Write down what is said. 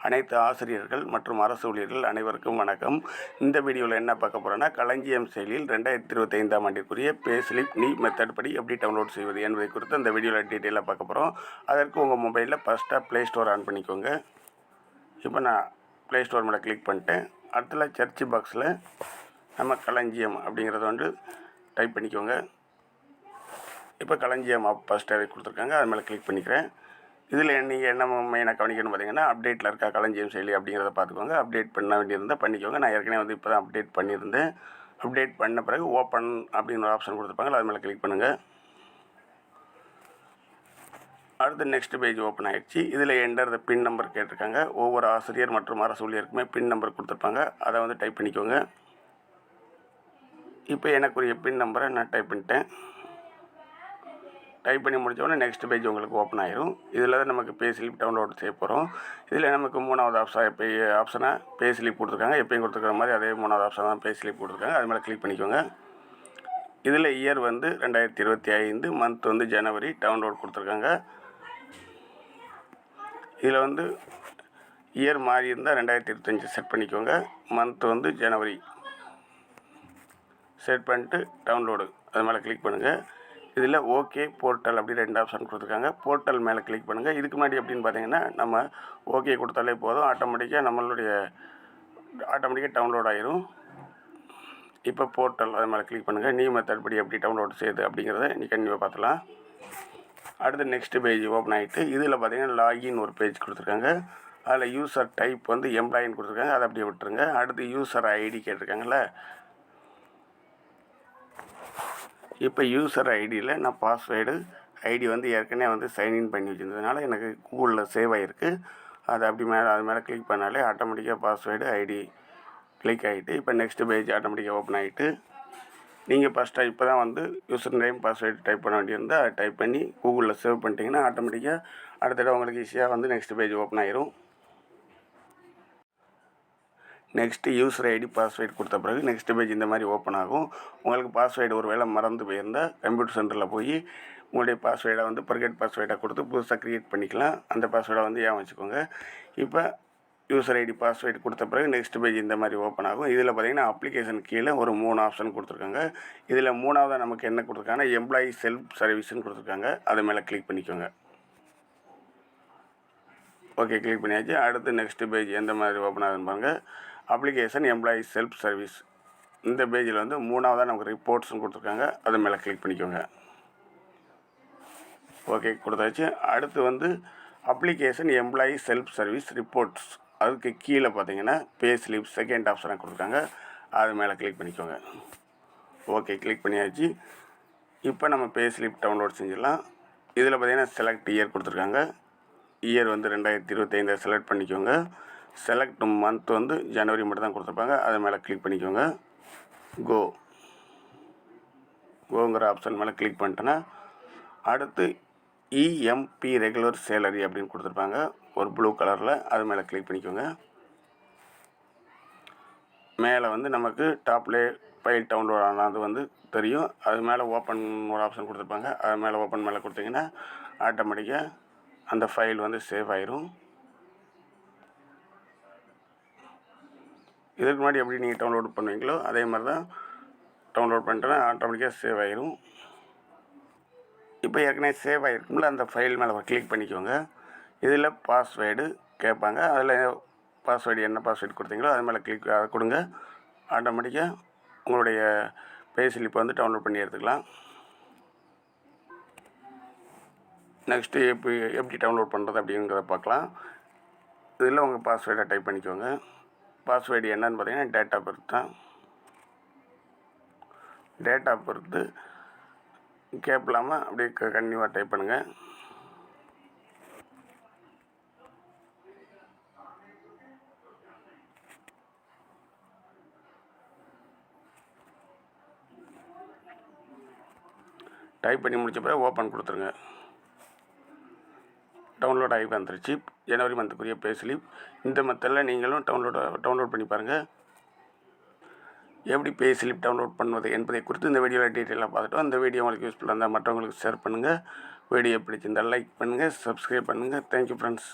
அனைத்து ஆசிரியர்கள் மற்றும் அரசு ஊழியர்கள் அனைவருக்கும் வணக்கம். இந்த வீடியோவில் என்ன பார்க்க போகிறோன்னா, களஞ்சியம் செயலியில் 2025ஆம் ஆண்டிற்குரிய பே ஸ்லிப் நீ மெத்தட் படி எப்படி டவுன்லோட் செய்வது என்பதை குறித்து இந்த வீடியோவில் டீட்டெயிலாக பார்க்க போகிறோம். அதற்கு உங்கள் மொபைலில் ஃபஸ்ட்டாக ப்ளே ஸ்டோர் ஆன் பண்ணிக்கோங்க. இப்போ நான் ப்ளே ஸ்டோர் மேலே கிளிக் பண்ணிட்டேன். அடுத்தல சர்ச் பாக்ஸில் நம்ம களஞ்சியம் அப்படிங்கிறத டைப் பண்ணிக்கோங்க. இப்போ களஞ்சியம் ஆப் ஃபஸ்ட்டாகவே கொடுத்துருக்காங்க, அது மேலே கிளிக் பண்ணிக்கிறேன். இதில் நீங்கள் என்ன மெயினாக கவனிக்கணும்னு பார்த்தீங்கன்னா, அப்டேட்டில் இருக்கா களஞ்சியம் செயலி அப்படிங்கிறத பார்த்துக்கோங்க. அப்டேட் பண்ண வேண்டியிருந்தால் பண்ணிக்கோங்க. நான் ஏற்கனவே இப்போ தான் அப்டேட் பண்ணியிருந்தேன். அப்டேட் பண்ண பிறகு ஓப்பன் அப்படின்னு ஒரு ஆப்ஷன் கொடுத்துருப்பாங்க, அது மேலே கிளிக் பண்ணுங்கள். அடுத்து நெக்ஸ்ட் பேஜ் ஓப்பன் ஆகிடுச்சு. இதில் என்டர் த பின் நம்பர் கேட்டிருக்காங்க. ஒவ்வொரு ஆசிரியர் மற்றும் அரசு ஊழியருக்குமே பின் நம்பர் கொடுத்துருப்பாங்க, அதை டைப் பண்ணிக்கோங்க. இப்போ எனக்குரிய பின் நம்பரை நான் டைப் பண்ணிட்டேன். டைப் பண்ணி முடித்தோடனே நெக்ஸ்ட் பேஜ் உங்களுக்கு ஓப்பன் ஆயிரும். இதில் தான் நமக்கு பே ஸ்லிப் டவுன்லோட் செய்ய போகிறோம். இதில் நமக்கு மூணாவது ஆப்ஷனாக பே ஸ்லிப் கொடுத்துருக்காங்க. எப்பயும் கொடுத்துருக்கிற மாதிரி அதே மூணாவது ஆப்ஷன் தான் பே ஸ்லிப் கொடுத்துருக்காங்க, அது மேலே கிளிக் பண்ணிக்கோங்க. இதில் இயர் 2025, மந்த் ஜனவரி டவுன்லோட் கொடுத்துருக்காங்க. இதில் இயர் மாறி இருந்தால் 2025 செட் பண்ணிக்கோங்க. மந்த் ஜனவரி செட் பண்ணிட்டு டவுன்லோடு அது மேலே கிளிக் பண்ணுங்கள். இதில் ஓகே போர்ட்டல் அப்படி 2 ஆப்ஷன் கொடுத்துருக்காங்க. போர்ட்டல் மேலே கிளிக் பண்ணுங்கள். இதுக்கு முன்னாடி எப்படின்னு பார்த்தீங்கன்னா, நம்ம ஓகே கொடுத்தாலே போதும், ஆட்டோமேட்டிக்காக டவுன்லோட் ஆகிரும். இப்போ போர்ட்டல் அது மேலே கிளிக் பண்ணுங்கள். நியூ மெத்தட் படி எப்படி டவுன்லோட் செய்யுது அப்படிங்கிறத நீ கண்டிப்பாக பார்த்துலாம். அடுத்து நெக்ஸ்ட் பேஜ் ஓப்பன் ஆகிட்டு இதில் பார்த்தீங்கன்னா லாகின் ஒரு பேஜ் கொடுத்துருக்காங்க. அதில் யூசர் டைப் எம்ப்ளாயின்னு கொடுத்துருக்காங்க, அதை அப்படியே விட்டுருங்க. அடுத்து யூசர் ஐடி கேட்டிருக்காங்கல்ல, இப்போ யூசர் ஐடியில் நான் பாஸ்வேர்டு ஐடி ஏற்கனவே சைன்இன் பண்ணி வச்சுருந்ததுனால எனக்கு கூகுளில் சேவ் ஆகிருக்கு. அது மேலே கிளிக் பண்ணாலே ஆட்டோமேட்டிக்காக பாஸ்வேர்டு ஐடி கிளிக் ஆகிட்டு இப்போ நெக்ஸ்ட் பேஜ் ஆட்டோமேட்டிக்காக ஓப்பன் ஆகிட்டு நீங்கள் ஃபஸ்ட்டாக இப்போ தான் யூசர் நேம் பாஸ்வேர்டு டைப் பண்ண வேண்டியிருந்தால் அதை டைப் பண்ணி கூகுளில் சேவ் பண்ணிட்டீங்கன்னா ஆட்டோமேட்டிக்காக அடுத்த தடவை உங்களுக்கு ஈஸியாக நெக்ஸ்ட் பேஜ் ஓப்பன் ஆகிரும். நெக்ஸ்ட்டு யூசர் ஐடி பாஸ்வேர்டு கொடுத்த பிறகு நெக்ஸ்ட் பேஜ் இந்த மாதிரி ஓப்பன் ஆகும். உங்களுக்கு பாஸ்வேர்டு ஒரு வேளை மறந்து போயிருந்தால் கம்ப்யூட்டர் சென்டரில் போய் உங்களுடைய பாஸ்வேர்டை ஃபர்கெட் பாஸ்வேர்டை கொடுத்து புதுசாக க்ரியேட் பண்ணிக்கலாம். அந்த பாஸ்வேர்டை ஏன் வச்சுக்கோங்க. இப்போ யூசர் ஐடி பாஸ்வேர்டு கொடுத்த பிறகு நெக்ஸ்ட் பேஜ் இந்த மாதிரி ஓப்பன் ஆகும். இதில் பார்த்தீங்கன்னா அப்ளிகேஷன் கீழே ஒரு 3 ஆப்ஷன் கொடுத்துருக்காங்க. இதில் மூணாவது நமக்கு என்ன கொடுத்துருக்காங்கன்னா எம்ப்ளாயி செல்ஃப் சர்வீஸ்ன்னு கொடுத்துருக்காங்க, அது மேலே கிளிக் பண்ணிக்கோங்க. ஓகே, கிளிக் பண்ணியாச்சு. அடுத்து நெக்ஸ்ட் பேஜ் எந்த மாதிரி ஓப்பன் ஆகுதுன்னு பாருங்கள். அப்ளிகேஷன் எம்ப்ளாயி செல்ஃப் சர்வீஸ் இந்த பேஜில் மூணாவதாக நமக்கு ரிப்போர்ட்ஸ்னு கொடுத்துருக்காங்க, அது மேலே கிளிக் பண்ணிக்கோங்க. ஓகே கொடுத்தாச்சு. அடுத்து application employee self service reports, அதுக்கு கீழே பார்த்தீங்கன்னா பே ஸ்லிப் செகண்ட் ஆப்ஷனாக கொடுத்துருக்காங்க, அது மேலே கிளிக் பண்ணிக்கோங்க. ஓகே, கிளிக் பண்ணியாச்சு. இப்போ நம்ம பே ஸ்லிப் டவுன்லோட் செஞ்சிடலாம். இதில் பார்த்தீங்கன்னா செலக்ட் இயர் கொடுத்துருக்காங்க. இயர் 2025 செலக்ட் பண்ணிக்கோங்க. செலக்ட் மந்த் ஜனவரி மட்டும் தான் கொடுத்துருப்பாங்க, அது மேலே கிளிக் பண்ணிக்கோங்க. கோங்கிற ஆப்ஷன் மேலே கிளிக் பண்ணிட்டேன்னா அடுத்து இஎம்பி ரெகுலர் சேலரி அப்படின்னு கொடுத்துருப்பாங்க ஒரு ப்ளூ கலரில், அது மேலே கிளிக் பண்ணிக்கோங்க. மேலே நமக்கு டாப்லே ஃபைல் டவுன்லோட் ஆனது தெரியும். அது மேலே ஓப்பன் ஒரு ஆப்ஷன் கொடுத்துருப்பாங்க, அது மேலே ஓப்பன் மேலே கொடுத்தீங்கன்னா ஆட்டோமேட்டிக்காக அந்த ஃபைல் சேவ் ஆயிரும். இதுக்கு முன்னாடி எப்படி நீங்கள் டவுன்லோட் பண்ணுவீங்களோ அதே மாதிரி தான் டவுன்லோட் பண்ணிட்டேன்னா ஆட்டோமேட்டிக்காக சேவ் ஆயிரும். இப்போ ஏற்கனவே சேவ் ஆகிருக்கும்ல, அந்த ஃபைல் மேலே கிளிக் பண்ணிக்கோங்க. இதில் பாஸ்வேர்டு கேட்பாங்க, அதில் பாஸ்வேர்டு என்ன பாஸ்வேர்டு கொடுத்தீங்களோ அது மேலே அதை கொடுங்க. ஆட்டோமேட்டிக்காக உங்களுடைய பே ஸ்லிப்பை டவுன்லோட் பண்ணி எடுத்துக்கலாம். நெக்ஸ்ட்டு எப்படி டவுன்லோட் பண்ணுறது அப்படிங்கிறத பார்க்கலாம். இதில் உங்கள் பாஸ்வேர்டை டைப் பண்ணிக்கோங்க. பாஸ்வேர்டு என்னன்னு பார்த்தீங்கன்னா டேட் ஆஃப் பர்த் தான். டேட் ஆஃப் பர்த்து கேப் இல்லாமல் அப்படியே கண்டினியூவாக டைப் பண்ணுங்கள். டைப் பண்ணி முடிச்ச பிறகு ஓப்பன் கொடுத்துருங்க. டவுன்லோட் ஆகி வந்துருச்சு ஜனவரி மந்த்துக்குரிய பே ஸ்லிப். இந்த மெத்தடில் நீங்களும் டவுன்லோட் பண்ணி பாருங்கள். எப்படி பே ஸ்லிப் டவுன்லோட் பண்ணுவது என்பதை குறித்து இந்த வீடியோவில் டீட்டெயிலாக பார்த்துட்டோம். இந்த வீடியோ உங்களுக்கு யூஸ்ஃபுல்லாக இருந்தால் மற்றவங்களுக்கு ஷேர் பண்ணுங்கள். வீடியோ பிடிச்சிருந்தால் லைக் பண்ணுங்கள், சப்ஸ்கிரைப் பண்ணுங்கள். Thank you friends.